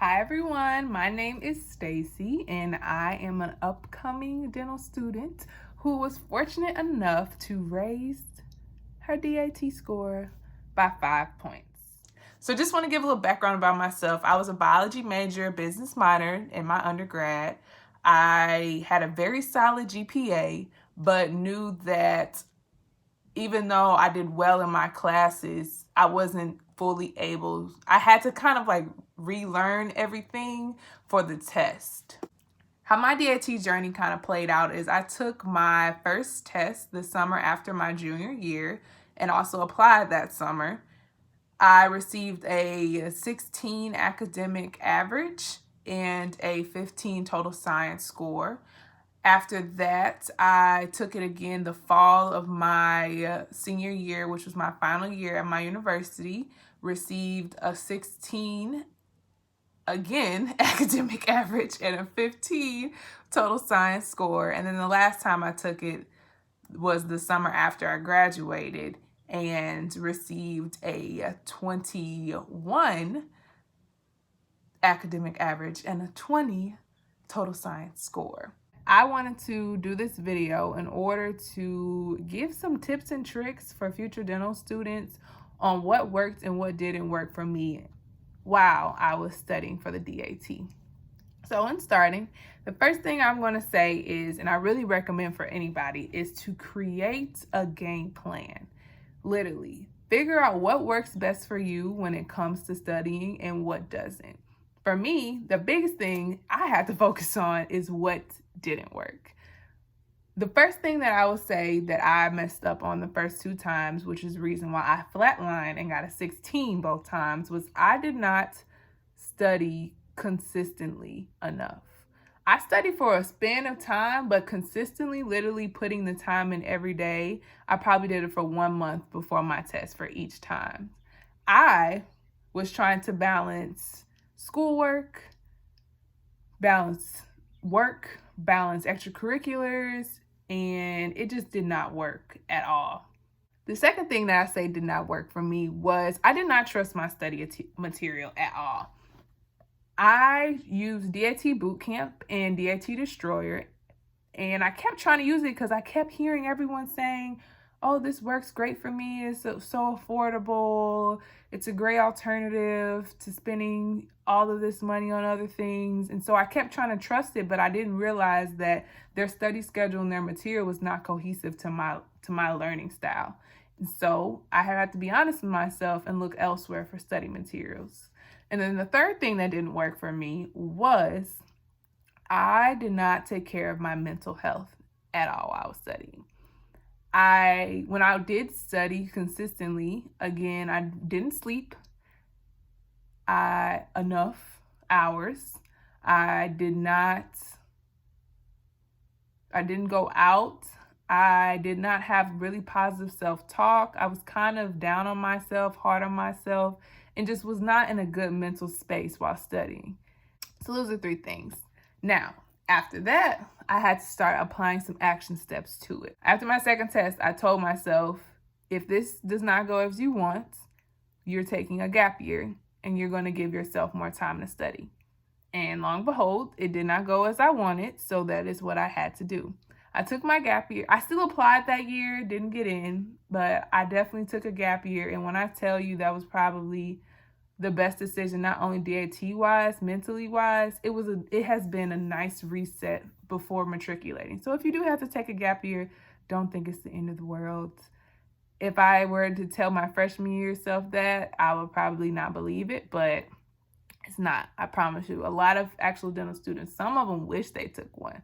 Hi everyone, my name is Stacy and I am an upcoming dental student who was fortunate enough to raise her DAT score by 5 points. So just want to give a little background about myself. I was a biology major, business minor in my undergrad. I had a very solid GPA, but knew that even though I did well in my classes, I wasn't fully able. I had to kind of like relearn everything for the test. How my DAT journey kind of played out is I took my first test the summer after my junior year and also applied that summer. I received a 16 academic average and a 15 total science score. After that, I took it again the fall of my senior year, which was my final year at my university, received a 16, again, academic average and a 15 total science score. And then the last time I took it was the summer after I graduated and received a 21 academic average and a 20 total science score. I wanted to do this video in order to give some tips and tricks for future dental students on what worked and what didn't work for me while I was studying for the DAT. So in starting, the first thing I'm going to say is, and I really recommend for anybody, is to create a game plan. Literally, figure out what works best for you when it comes to studying and what doesn't. For me, the biggest thing I had to focus on is what didn't work. The first thing that I would say that I messed up on the first 2 times, which is the reason why I flatlined and got a 16 both times, was I did not study consistently enough. I studied for a span of time, but consistently, literally putting the time in every day, I probably did it for 1 month before my test for each time. I was trying to balance schoolwork, balance work, balance extracurriculars, and it just did not work at all. The second thing that I say did not work for me was I did not trust my study material at all. I used DAT Bootcamp and DAT Destroyer, and I kept trying to use it because I kept hearing everyone saying, oh, this works great for me. It's so affordable. It's a great alternative to spending all of this money on other things. And so I kept trying to trust it, but I didn't realize that their study schedule and their material was not cohesive to my learning style. And so I had to be honest with myself and look elsewhere for study materials. And then the third thing that didn't work for me was I did not take care of my mental health at all while I was studying. When I did study consistently, again, I didn't sleep enough hours. I didn't go out. I did not have really positive self-talk. I was kind of down on myself, hard on myself, and just was not in a good mental space while studying. So those are 3 things. Now, after that, I had to start applying some action steps to it. After my second test, I told myself, if this does not go as you want, you're taking a gap year and you're going to give yourself more time to study. And long and behold, it did not go as I wanted, so that is what I had to do. I took my gap year. I still applied that year, didn't get in, but I definitely took a gap year. And when I tell you that was probably the best decision, not only DAT-wise, mentally-wise, it has been a nice reset before matriculating. So if you do have to take a gap year, don't think it's the end of the world. If I were to tell my freshman year self that, I would probably not believe it, but it's not. I promise you. A lot of actual dental students, some of them wish they took one.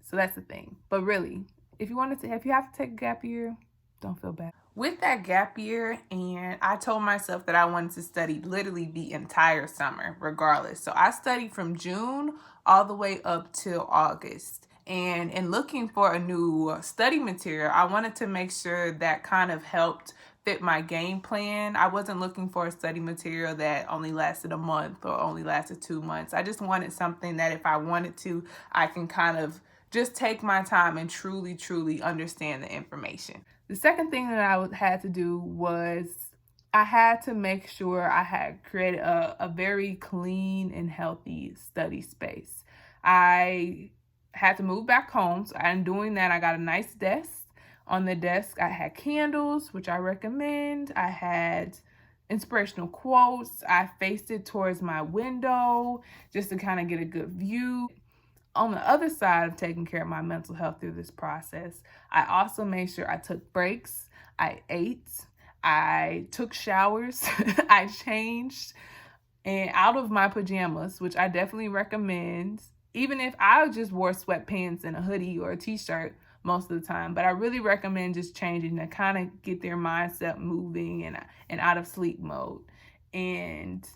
So that's the thing. But really, if you have to take a gap year, don't feel bad. With that gap year, and I told myself that I wanted to study literally the entire summer, regardless. So I studied from June all the way up till August. And in looking for a new study material, I wanted to make sure that kind of helped fit my game plan. I wasn't looking for a study material that only lasted a month or only lasted 2 months. I just wanted something that if I wanted to, I can kind of just take my time and truly understand the information. The second thing that I had to do was I had to make sure I had created a very clean and healthy study space. I had to move back home. So in doing that, I got a nice desk. On the desk, I had candles, which I recommend. I had inspirational quotes. I faced it towards my window just to kind of get a good view. On the other side of taking care of my mental health through this process, I also made sure I took breaks, I ate, I took showers, I changed and out of my pajamas, which I definitely recommend, even if I just wore sweatpants and a hoodie or a t-shirt most of the time. But I really recommend just changing to kind of get their mindset moving and out of sleep mode. And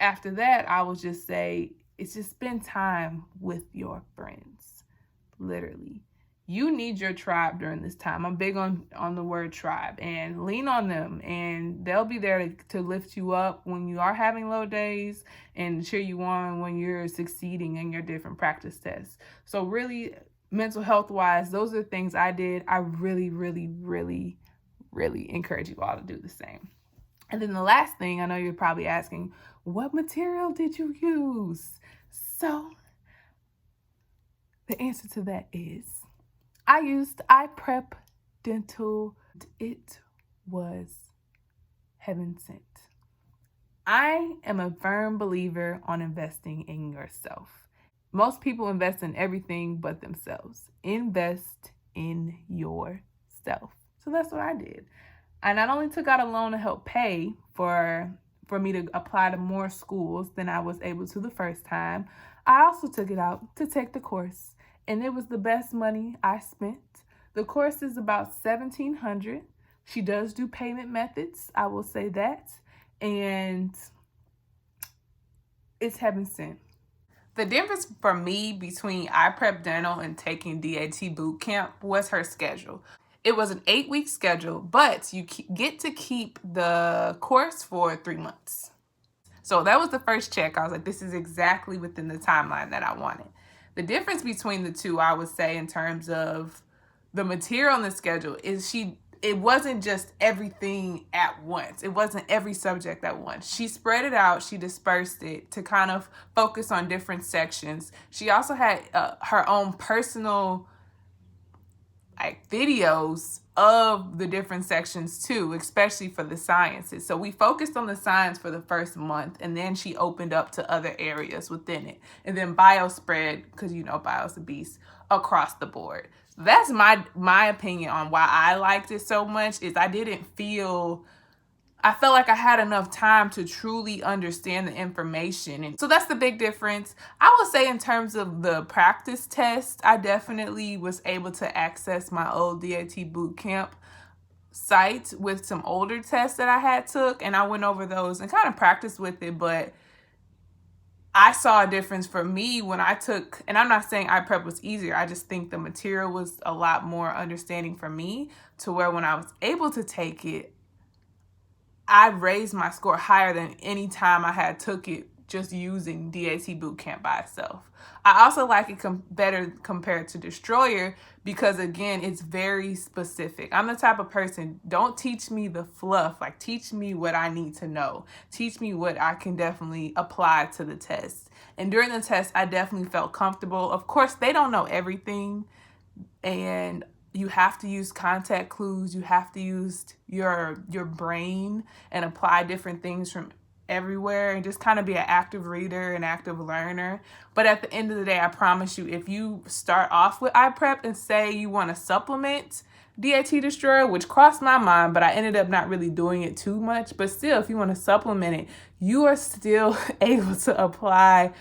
after that, I will just say, it's just spend time with your friends, literally. You need your tribe during this time. I'm big on the word tribe, and lean on them, and they'll be there to lift you up when you are having low days and cheer you on when you're succeeding in your different practice tests. So really, mental health wise, those are the things I did. I really, really, really, really encourage you all to do the same. And then the last thing, I know you're probably asking, what material did you use? So the answer to that is I used IPREP Dental. It was heaven sent. I am a firm believer on investing in yourself. Most people invest in everything but themselves. Invest in yourself. So that's what I did. I not only took out a loan to help pay for me to apply to more schools than I was able to the first time, I also took it out to take the course. And it was the best money I spent. The course is about $1,700. She does do payment methods, I will say that. And it's heaven sent. The difference for me between IPREP Dental and taking DAT Bootcamp was her schedule. It was an 8-week schedule, but you get to keep the course for 3 months. So that was the first check. I was like, this is exactly within the timeline that I wanted. The difference between the two, I would say, in terms of the material on the schedule is it wasn't just everything at once. It wasn't every subject at once. She spread it out. She dispersed it to kind of focus on different sections. She also had her own personal videos of the different sections too, especially for the sciences. So we focused on the science for the first month, and then she opened up to other areas within it. And then bio spread, because bio's a beast, across the board. So that's my opinion on why I liked it so much, is I felt like I had enough time to truly understand the information. And so that's the big difference. I would say in terms of the practice test, I definitely was able to access my old DAT Bootcamp site with some older tests that I had took. And I went over those and kind of practiced with it. But I saw a difference for me when I took, and I'm not saying IPREP was easier. I just think the material was a lot more understanding for me, to where when I was able to take it, I raised my score higher than any time I had took it just using DAT Bootcamp by itself. I also like it better compared to Destroyer because, again, it's very specific. I'm the type of person, don't teach me the fluff. Like, teach me what I need to know. Teach me what I can definitely apply to the test. And during the test, I definitely felt comfortable. Of course, they don't know everything, and you have to use contact clues. You have to use your brain and apply different things from everywhere, and just kind of be an active reader and active learner. But at the end of the day, I promise you, if you start off with IPREP and say you want to supplement DAT Destroyer, which crossed my mind, but I ended up not really doing it too much. But still, if you want to supplement it, you are still able to apply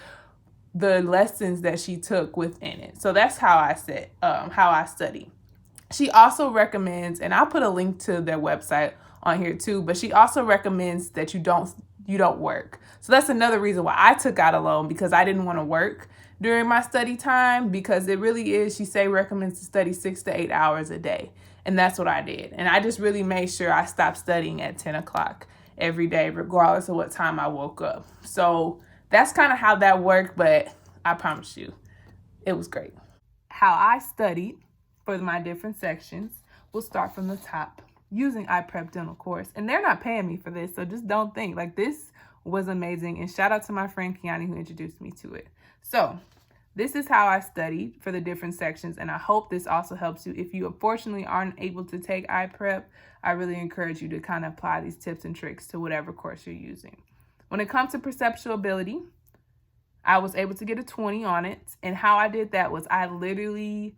the lessons that she took within it. So that's how I study. She also recommends, and I'll put a link to their website on here too, but she also recommends that you don't work. So that's another reason why I took out a loan, because I didn't want to work during my study time, because it really is, she recommends to study 6 to 8 hours a day. And that's what I did. And I just really made sure I stopped studying at 10 o'clock every day, regardless of what time I woke up. So that's kind of how that worked, but I promise you, it was great. How I studied for my different sections, we'll start from the top. using IPREP Dental course. And they're not paying me for this, so just don't think. Like, this was amazing. And shout out to my friend Kiani who introduced me to it. So this is how I studied for the different sections, and I hope this also helps you. If you unfortunately aren't able to take IPREP, I really encourage you to kind of apply these tips and tricks to whatever course you're using. When it comes to perceptual ability, I was able to get a 20 on it. And how I did that was I literally,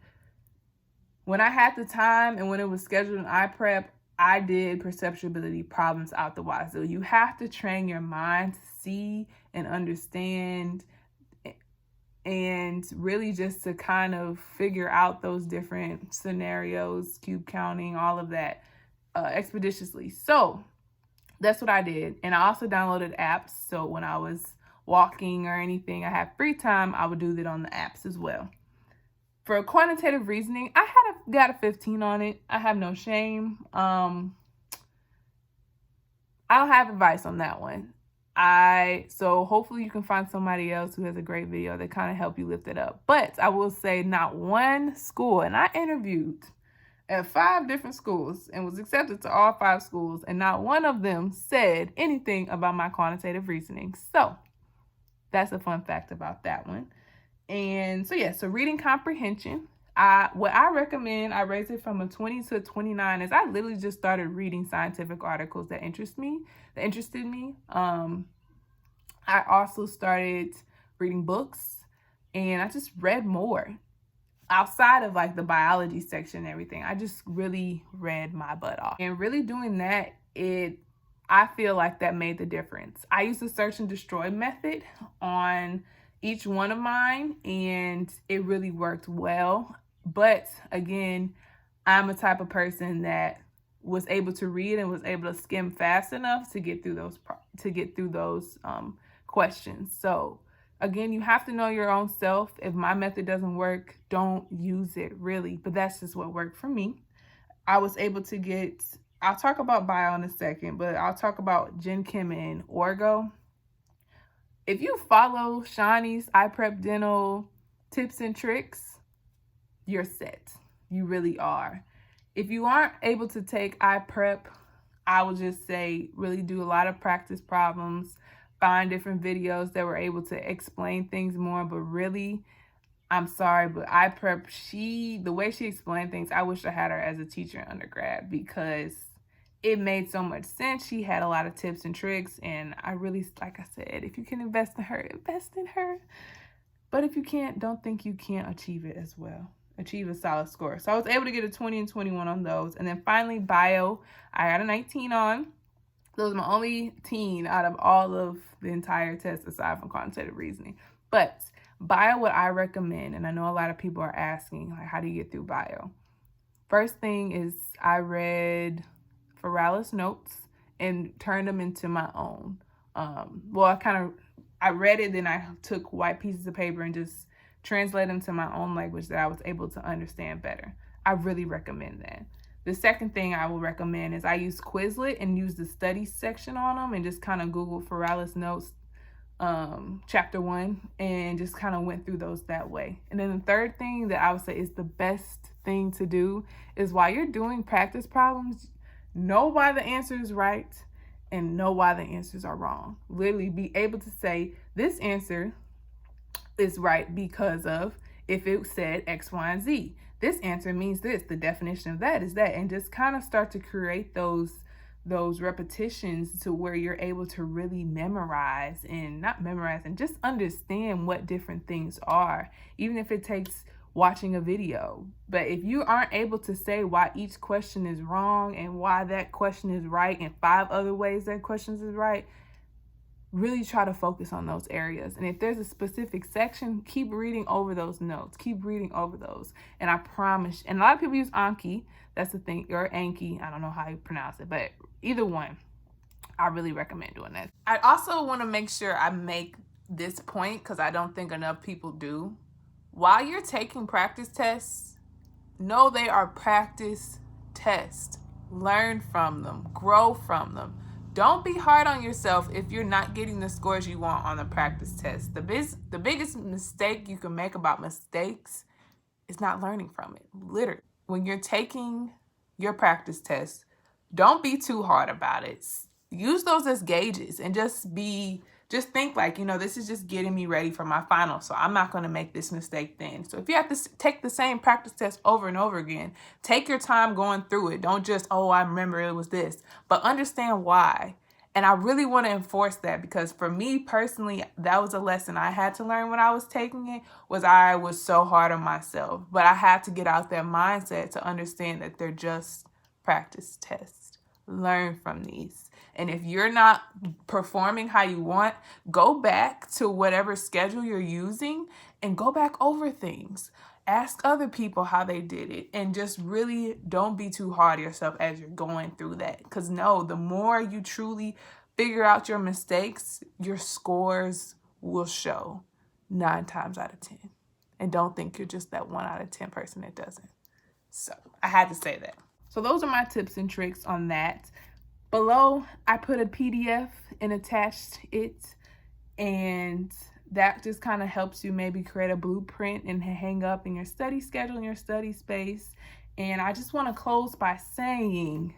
when I had the time and when it was scheduled in IPREP, I did perceptual ability problems out the wazoo. You have to train your mind to see and understand, and really just to kind of figure out those different scenarios, cube counting, all of that expeditiously. So that's what I did. And I also downloaded apps. So when I was walking or anything, I had free time, I would do that on the apps as well. For quantitative reasoning, I got a 15 on it. I have no shame. I'll have advice on that one. So hopefully you can find somebody else who has a great video that kind of help you lift it up. But I will say not one school, and I interviewed at 5 different schools and was accepted to all 5 schools, and not one of them said anything about my quantitative reasoning. So that's a fun fact about that one. And so, yeah, so reading comprehension, what I recommend, I raise it from a 20 to a 29, is I literally just started reading scientific articles that interested me. I also started reading books, and I just read more outside of like the biology section and everything. I just really read my butt off, and really doing that, I feel like that made the difference. I used the search and destroy method on each one of mine, and it really worked well. But again, I'm a type of person that was able to read and was able to skim fast enough to get through those questions. So again, you have to know your own self. If my method doesn't work, don't use it, really. But that's just what worked for me. I was able to I'll talk about bio in a second, but I'll talk about Gen Chem and Orgo. If you follow Shawnee's IPREP Dental tips and tricks, you're set. You really are. If you aren't able to take IPREP, I would just say really do a lot of practice problems, find different videos that were able to explain things more. But really, I'm sorry, but IPREP, the way she explained things, I wish I had her as a teacher in undergrad, because it made so much sense. She had a lot of tips and tricks, and I really, like I said, if you can invest in her, invest in her. But if you can't, don't think you can't achieve it as well. Achieve a solid score. So I was able to get a 20 and 21 on those. And then finally, bio, I got a 19 on. That was my only teen out of all of the entire test aside from quantitative reasoning. But bio, what I recommend, and I know a lot of people are asking, like, how do you get through bio? First thing is I read Ferralis notes and turned them into my own. I read it, then I took white pieces of paper and just translate them to my own language that I was able to understand better. I really recommend that. The second thing I will recommend is I use Quizlet and use the study section on them, and just kind of Google Ferralis notes chapter 1 and just kind of went through those that way. And then the third thing that I would say is the best thing to do is while you're doing practice problems, know why the answer is right and know why the answers are wrong. Literally be able to say, this answer is right because of, if it said X, Y, and Z. This answer means this. The definition of that is that. And just kind of start to create those repetitions to where you're able to really just understand what different things are, even if it takes watching a video. But if you aren't able to say why each question is wrong and why that question is right and 5 other ways that question is right, really try to focus on those areas. And if there's a specific section, keep reading over those notes. Keep reading over those. And I promise, and a lot of people use Anki, that's the thing, or Anki, I don't know how you pronounce it, but either one, I really recommend doing that. I also want to make sure I make this point, because I don't think enough people do. While you're taking practice tests, know they are practice tests. Learn from them, grow from them. Don't be hard on yourself if you're not getting the scores you want on the practice test. The biggest mistake you can make about mistakes is not learning from it. Literally, when you're taking your practice test, don't be too hard about it. Use those as gauges and just think like, you know, this is just getting me ready for my final, so I'm not going to make this mistake then. So if you have to take the same practice test over and over again, take your time going through it. Don't just, oh, I remember it was this, but understand why. And I really want to enforce that, because for me personally, that was a lesson I had to learn when I was taking it, was I was so hard on myself. But I had to get out that mindset to understand that they're just practice tests. Learn from these. And if you're not performing how you want, go back to whatever schedule you're using and go back over things. Ask other people how they did it, and just really don't be too hard on yourself as you're going through that. Because no, the more you truly figure out your mistakes, your scores will show 9 times out of 10. And don't think you're just that 1 out of 10 person that doesn't. So I had to say that. So those are my tips and tricks on that. Below, I put a PDF and attached it, and that just kind of helps you maybe create a blueprint and hang up in your study schedule, in your study space. And I just want to close by saying,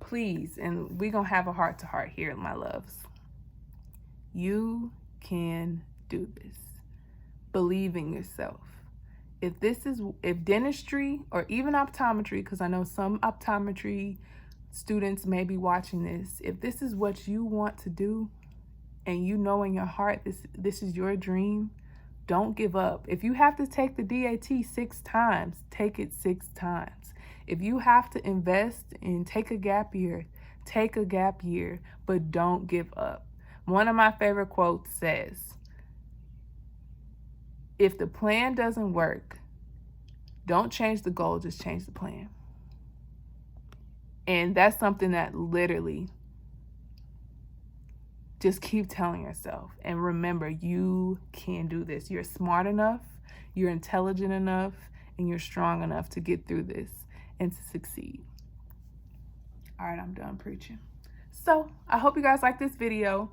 please, and we're going to have a heart-to-heart here, my loves. You can do this. Believe in yourself. If dentistry or even optometry, because I know some optometry students may be watching this, if this is what you want to do, and you know in your heart this is your dream, don't give up. If you have to take the DAT 6 times, take it 6 times. If you have to invest and take a gap year, take a gap year, but don't give up. One of my favorite quotes says, if the plan doesn't work, don't change the goal, just change the plan. And that's something that literally just keep telling yourself. And remember, you can do this. You're smart enough, you're intelligent enough, and you're strong enough to get through this and to succeed. All right, I'm done preaching. So I hope you guys like this video.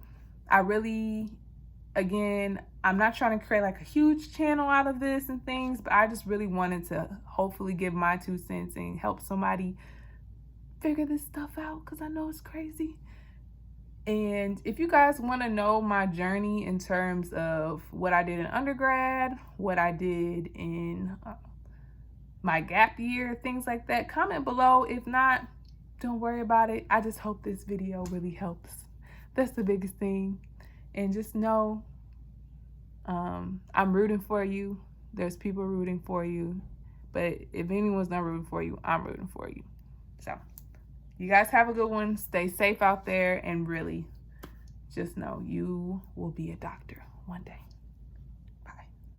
I really, again, I'm not trying to create like a huge channel out of this and things, but I just really wanted to hopefully give my 2 cents and help somebody figure this stuff out, because I know it's crazy. And if you guys want to know my journey in terms of what I did in undergrad, what I did in my gap year, things like that, comment below. If not, don't worry about it. I just hope this video really helps. That's the biggest thing. And just know I'm rooting for you. There's people rooting for you. But if anyone's not rooting for you, I'm rooting for you. So you guys have a good one. Stay safe out there, and really just know you will be a doctor one day.